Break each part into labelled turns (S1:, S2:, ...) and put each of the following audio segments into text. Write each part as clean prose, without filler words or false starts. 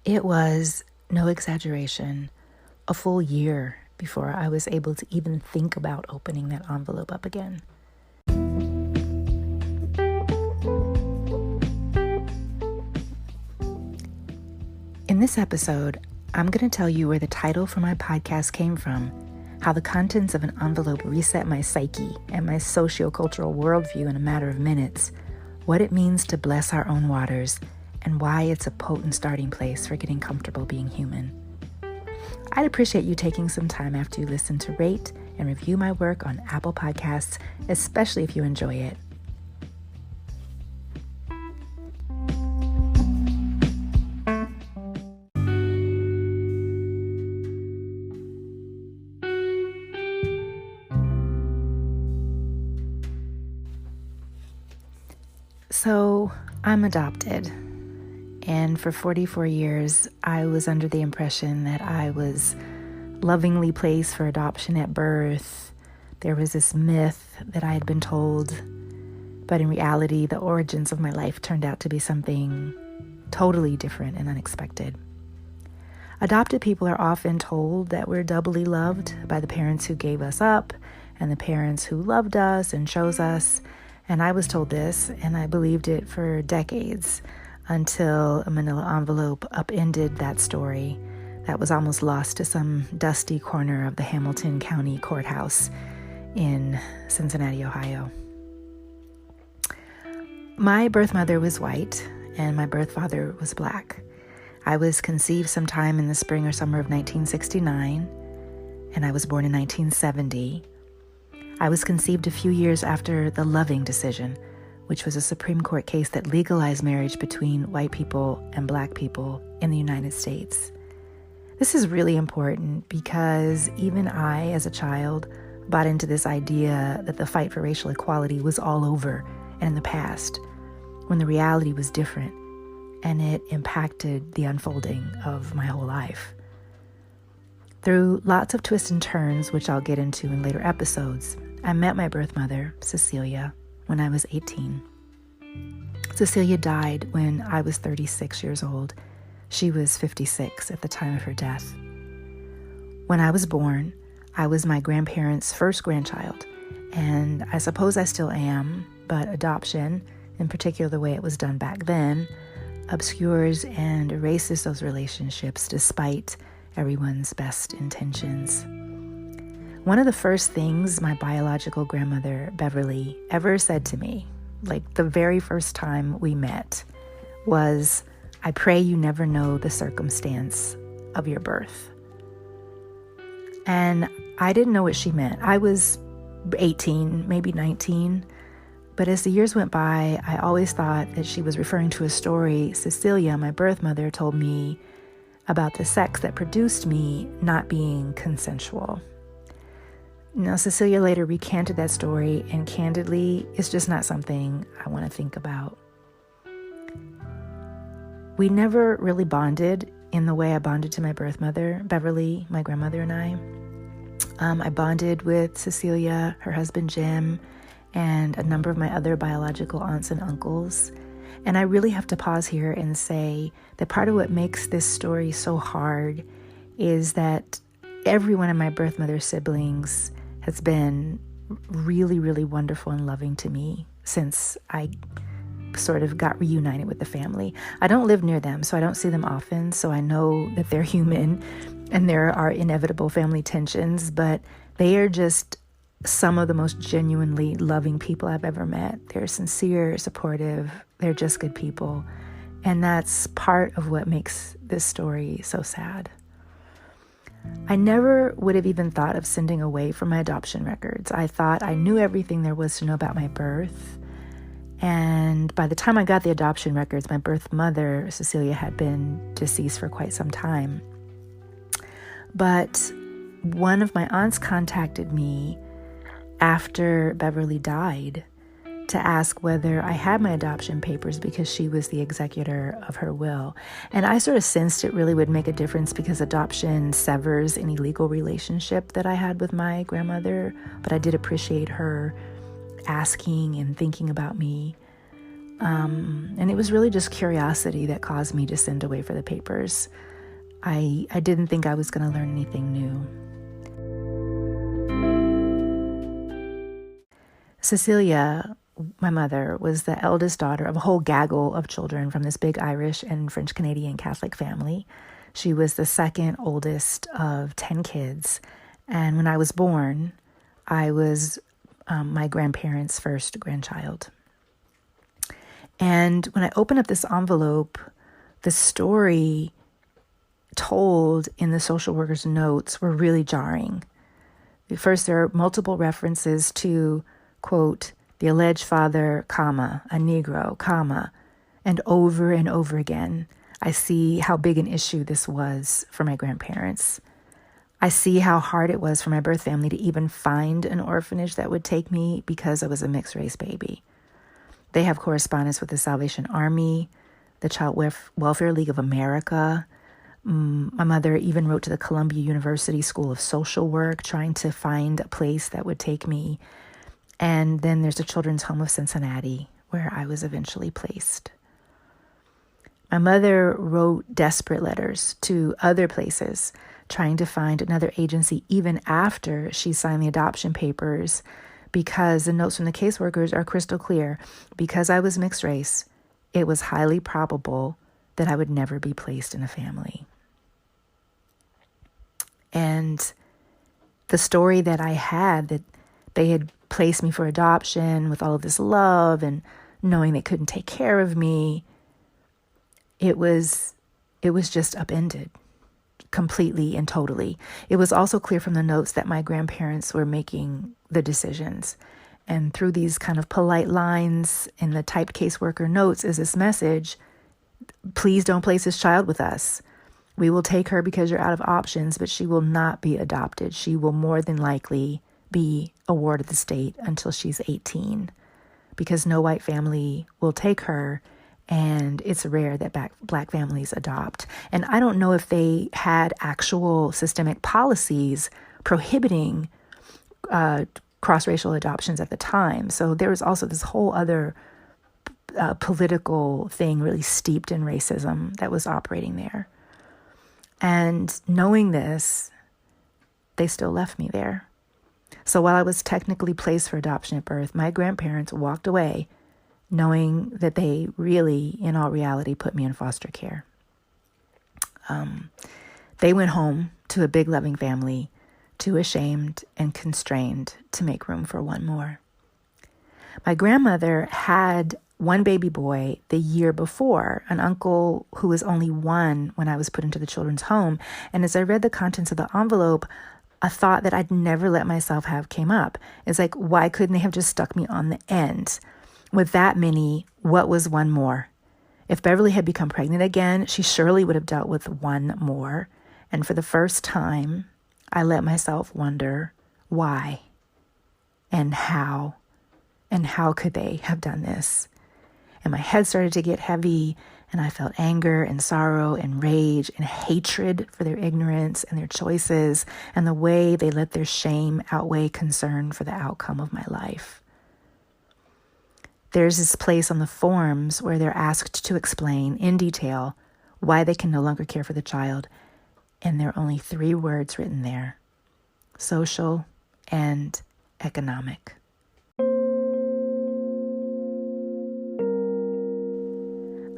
S1: It was, no exaggeration, a full year before I was able to even think about opening that envelope up again. In this episode, I'm going to tell you where the title for my podcast came from, how the contents of an envelope reset my psyche and my socio-cultural worldview in a matter of minutes, what it means to bless our own waters, and why it's a potent starting place for getting comfortable being human. I'd appreciate you taking some time after you listen to rate and review my work on Apple Podcasts, especially if you enjoy it. So, I'm adopted. And for 44 years, I was under the impression that I was lovingly placed for adoption at birth. There was this myth that I had been told, but in reality, the origins of my life turned out to be something totally different and unexpected. Adopted people are often told that we're doubly loved by the parents who gave us up and the parents who loved us and chose us. And I was told this, and I believed it for decades, until a manila envelope upended that story that was almost lost to some dusty corner of the Hamilton County Courthouse in Cincinnati, Ohio. My birth mother was white, and my birth father was black. I was conceived sometime in the spring or summer of 1969, and I was born in 1970. I was conceived a few years after the Loving decision, which was a Supreme Court case that legalized marriage between white people and black people in the United States. This is really important because even I, as a child, bought into this idea that the fight for racial equality was all over and in the past, when the reality was different, and it impacted the unfolding of my whole life. Through lots of twists and turns, which I'll get into in later episodes, I met my birth mother, Cecilia, when I was 18. Cecilia died when I was 36 years old. She was 56 at the time of her death. When I was born, I was my grandparents' first grandchild, and I suppose I still am, but adoption, in particular the way it was done back then, obscures and erases those relationships despite everyone's best intentions. One of the first things my biological grandmother, Beverly, ever said to me, like the very first time we met, was, "I pray you never know the circumstance of your birth." And I didn't know what she meant. I was 18, maybe 19, but as the years went by, I always thought that she was referring to a story Cecilia, my birth mother, told me about the sex that produced me not being consensual. Now, Cecilia later recanted that story, and candidly, it's just not something I want to think about. We never really bonded in the way I bonded to my birth mother, Beverly, my grandmother, and I. I bonded with Cecilia, her husband, Jim, and a number of my other biological aunts and uncles. And I really have to pause here and say that part of what makes this story so hard is that every one of my birth mother's siblings has been really, really wonderful and loving to me since I sort of got reunited with the family. I don't live near them, so I don't see them often, so I know that they're human and there are inevitable family tensions, but they are just some of the most genuinely loving people I've ever met. They're sincere, supportive, they're just good people, and that's part of what makes this story so sad. I never would have even thought of sending away from my adoption records. I thought I knew everything there was to know about my birth. And by the time I got the adoption records, my birth mother, Cecilia, had been deceased for quite some time. But one of my aunts contacted me after Beverly died to ask whether I had my adoption papers because she was the executor of her will. And I sort of sensed it really would make a difference because adoption severs any legal relationship that I had with my grandmother. But I did appreciate her asking and thinking about me. And it was really just curiosity that caused me to send away for the papers. I didn't think I was going to learn anything new. Cecilia, my mother, was the eldest daughter of a whole gaggle of children from this big Irish and French Canadian Catholic family. She was the second oldest of 10 kids. And when I was born, I was my grandparents' first grandchild. And when I opened up this envelope, the story told in the social worker's notes were really jarring. First, there are multiple references to, quote, the alleged father, comma, a Negro, comma, and over again, I see how big an issue this was for my grandparents. I see how hard it was for my birth family to even find an orphanage that would take me because I was a mixed race baby. They have correspondence with the Salvation Army, the Child Welfare League of America. My mother even wrote to the Columbia University School of Social Work, trying to find a place that would take me. And then there's the Children's Home of Cincinnati, where I was eventually placed. My mother wrote desperate letters to other places, trying to find another agency even after she signed the adoption papers, because the notes from the caseworkers are crystal clear. Because I was mixed race, it was highly probable that I would never be placed in a family. And the story that I had, that they had placed me for adoption with all of this love and knowing they couldn't take care of me, it was just upended completely and totally. It was also clear from the notes that my grandparents were making the decisions. And through these kind of polite lines in the typed caseworker notes is this message: please don't place this child with us. We will take her because you're out of options, but she will not be adopted. She will more than likely be a ward of the state until she's 18, because no white family will take her, and it's rare that black families adopt. And I don't know if they had actual systemic policies prohibiting cross-racial adoptions at the time. So there was also this whole other political thing really steeped in racism that was operating there. And knowing this, they still left me there. So while I was technically placed for adoption at birth, my grandparents walked away knowing that they really, in all reality, put me in foster care. They went home to a big loving family, too ashamed and constrained to make room for one more. My grandmother had one baby boy the year before, an uncle who was only 1 when I was put into the children's home. And as I read the contents of the envelope, a thought that I'd never let myself have came up. It's like, why couldn't they have just stuck me on the end? With that many, what was one more? If Beverly had become pregnant again, she surely would have dealt with one more. And for the first time, I let myself wonder why and how could they have done this? And my head started to get heavy, and I felt anger and sorrow and rage and hatred for their ignorance and their choices and the way they let their shame outweigh concern for the outcome of my life. There's this place on the forms where they're asked to explain in detail why they can no longer care for the child, and there are only 3 words written there: social and economic.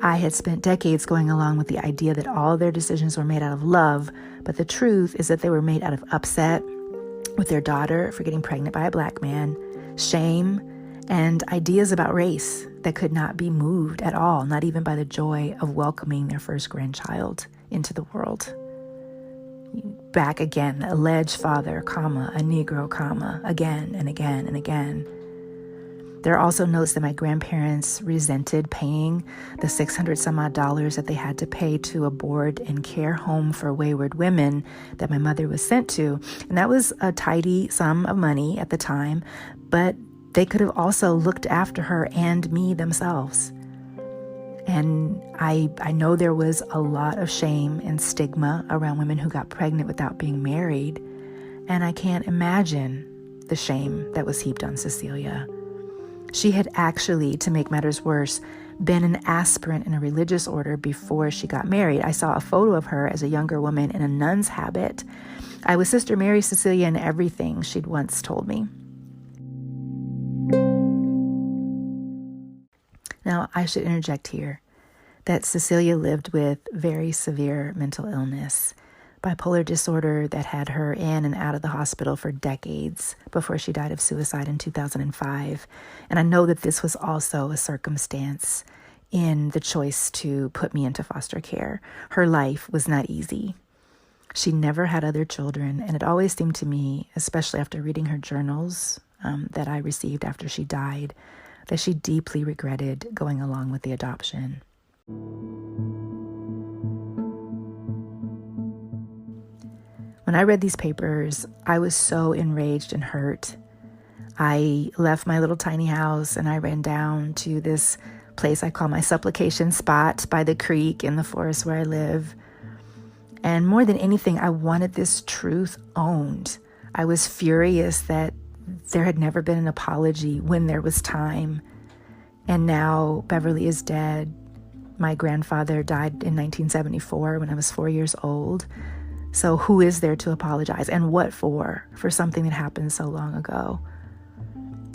S1: I had spent decades going along with the idea that all their decisions were made out of love, but the truth is that they were made out of upset with their daughter for getting pregnant by a black man, shame, and ideas about race that could not be moved at all, not even by the joy of welcoming their first grandchild into the world. Back again, the alleged father, comma, a Negro, comma, again and again and again. There are also notes that my grandparents resented paying the $600 some odd that they had to pay to a board and care home for wayward women that my mother was sent to. And that was a tidy sum of money at the time, but they could have also looked after her and me themselves. And I know there was a lot of shame and stigma around women who got pregnant without being married. And I can't imagine the shame that was heaped on Cecilia. She had actually, to make matters worse, been an aspirant in a religious order before she got married. I saw a photo of her as a younger woman in a nun's habit. I was Sister Mary Cecilia in everything, she'd once told me. Now, I should interject here that Cecilia lived with very severe mental illness, bipolar disorder that had her in and out of the hospital for decades before she died of suicide in 2005. And I know that this was also a circumstance in the choice to put me into foster care. Her life was not easy. She never had other children, and it always seemed to me, especially after reading her journals that I received after she died, that she deeply regretted going along with the adoption. When I read these papers, I was so enraged and hurt. I left my little tiny house and I ran down to this place I call my supplication spot by the creek in the forest where I live. And more than anything, I wanted this truth owned. I was furious that there had never been an apology when there was time. And now Beverly is dead. My grandfather died in 1974 when I was 4 years old. So who is there to apologize, and what for something that happened so long ago?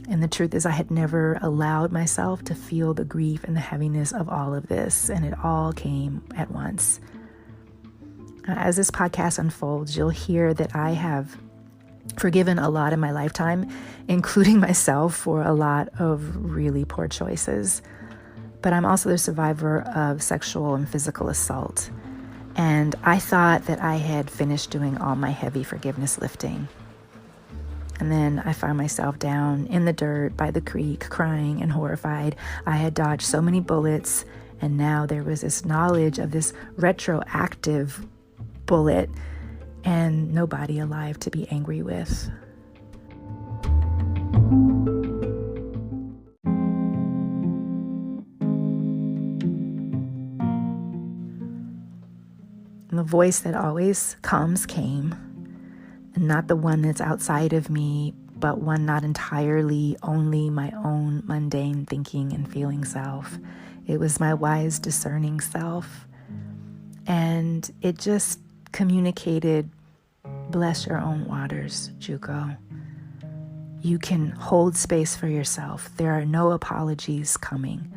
S1: And the truth is, I had never allowed myself to feel the grief and the heaviness of all of this, and it all came at once. As this podcast unfolds, you'll hear that I have forgiven a lot in my lifetime, including myself for a lot of really poor choices. But I'm also the survivor of sexual and physical assault. And I thought that I had finished doing all my heavy forgiveness lifting. And then I found myself down in the dirt by the creek, crying and horrified. I had dodged so many bullets, and now there was this knowledge of this retroactive bullet and nobody alive to be angry with. And the voice that always came, and not the one that's outside of me, but one not entirely only my own mundane thinking and feeling self. It was my wise, discerning self. And it just communicated, bless your own waters, Juco. You can hold space for yourself. There are no apologies coming.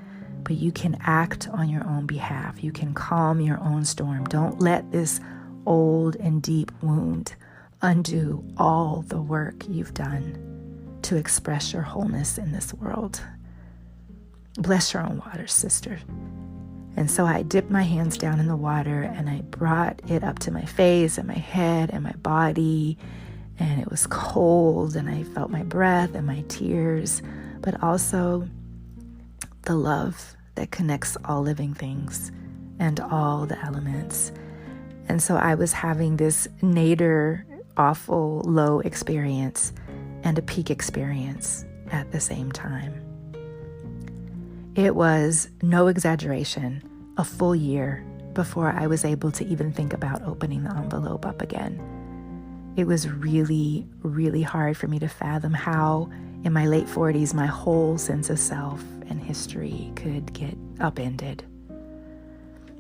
S1: But you can act on your own behalf. You can calm your own storm. Don't let this old and deep wound undo all the work you've done to express your wholeness in this world. Bless your own waters, sister. And so I dipped my hands down in the water and I brought it up to my face and my head and my body. And it was cold and I felt my breath and my tears, but also the love that connects all living things and all the elements. And so I was having this nadir, awful low experience and a peak experience at the same time. It was, no exaggeration, a full year before I was able to even think about opening the envelope up again. It was really, really hard for me to fathom how, in my late 40s, my whole sense of self and history could get upended.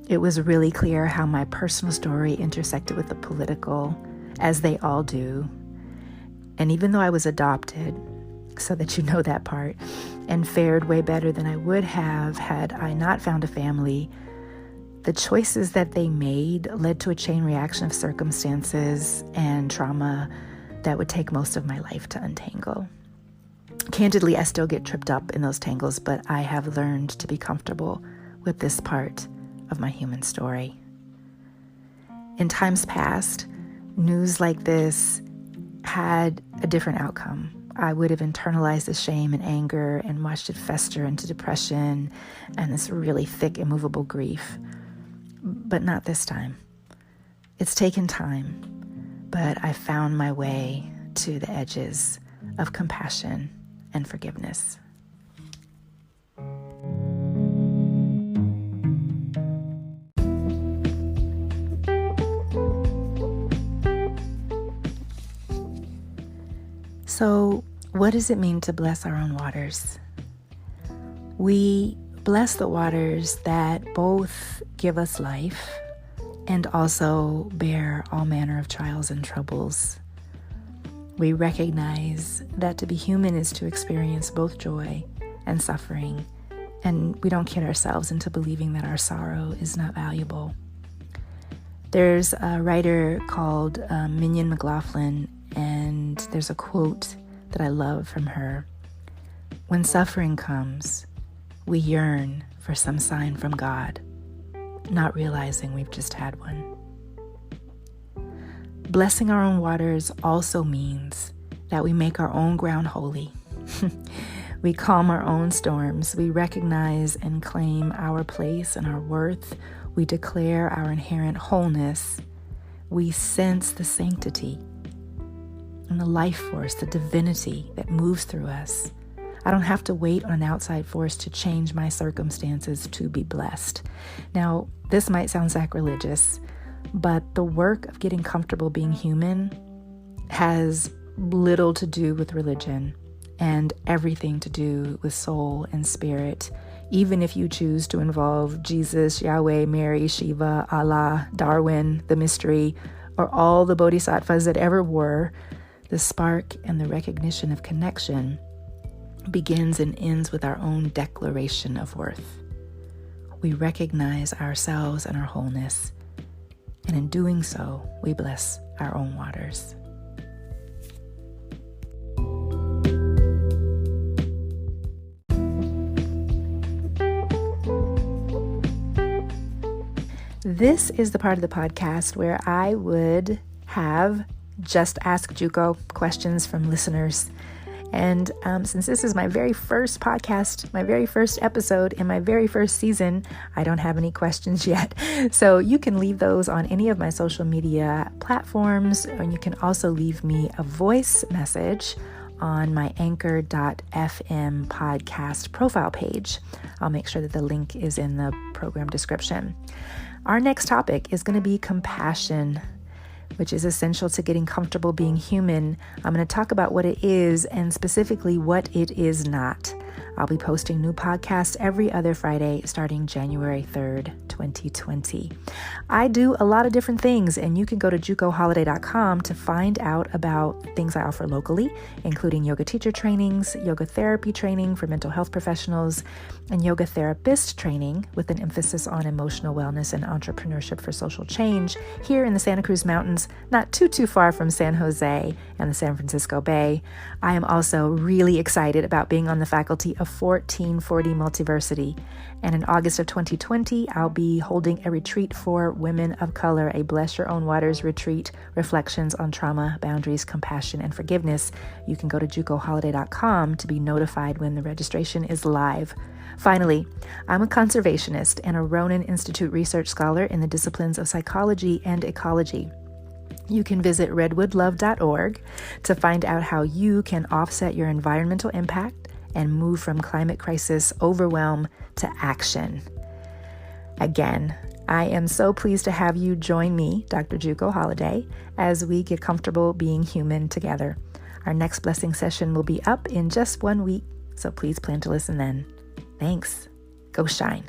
S1: It was really clear how my personal story intersected with the political, as they all do. And even though I was adopted, so that you know that part, and fared way better than I would have had I not found a family, the choices that they made led to a chain reaction of circumstances and trauma that would take most of my life to untangle. Candidly, I still get tripped up in those tangles, but I have learned to be comfortable with this part of my human story. In times past, news like this had a different outcome. I would have internalized the shame and anger and watched it fester into depression and this really thick, immovable grief. But not this time. It's taken time, but I found my way to the edges of compassion and forgiveness. So, what does it mean to bless our own waters? We bless the waters that both give us life and also bear all manner of trials and troubles. We recognize that to be human is to experience both joy and suffering, and we don't kid ourselves into believing that our sorrow is not valuable. There's a writer called Mignon McLaughlin, and there's a quote that I love from her. When suffering comes, we yearn for some sign from God, not realizing we've just had one. Blessing our own waters also means that we make our own ground holy. We calm our own storms. We recognize and claim our place and our worth. We declare our inherent wholeness. We sense the sanctity and the life force, the divinity that moves through us. I don't have to wait on an outside force to change my circumstances to be blessed. Now, this might sound sacrilegious, but the work of getting comfortable being human has little to do with religion and everything to do with soul and spirit, even if you choose to involve Jesus, Yahweh, Mary, Shiva, Allah, Darwin, the mystery, or all the bodhisattvas that ever were. The spark and the recognition of connection begins and ends with our own declaration of worth. We recognize ourselves and our wholeness, and in doing so, we bless our own waters. This is the part of the podcast where I would have Just Ask Juco questions from listeners. And since this is my very first podcast, my very first episode, in my very first season, I don't have any questions yet. So you can leave those on any of my social media platforms, and you can also leave me a voice message on my anchor.fm podcast profile page. I'll make sure that the link is in the program description. Our next topic is going to be compassion, which is essential to getting comfortable being human. I'm going to talk about what it is and specifically what it is not. I'll be posting new podcasts every other Friday starting January 3rd, 2020. I do a lot of different things, and you can go to jucoholiday.com to find out about things I offer locally, including yoga teacher trainings, yoga therapy training for mental health professionals, and yoga therapist training with an emphasis on emotional wellness and entrepreneurship for social change here in the Santa Cruz Mountains, not too far from San Jose and the San Francisco Bay. I am also really excited about being on the faculty of 1440 Multiversity. And in August of 2020, I'll be holding a retreat for women of color, a Bless Your Own Waters retreat, reflections on trauma, boundaries, compassion, and forgiveness. You can go to jucoholiday.com to be notified when the registration is live. Finally, I'm a conservationist and a Ronan Institute research scholar in the disciplines of psychology and ecology. You can visit redwoodlove.org to find out how you can offset your environmental impact and move from climate crisis overwhelm to action. Again, I am so pleased to have you join me, Dr. Juco Holiday, as we get comfortable being human together. Our next blessing session will be up in just 1 week, so please plan to listen then. Thanks. Go shine.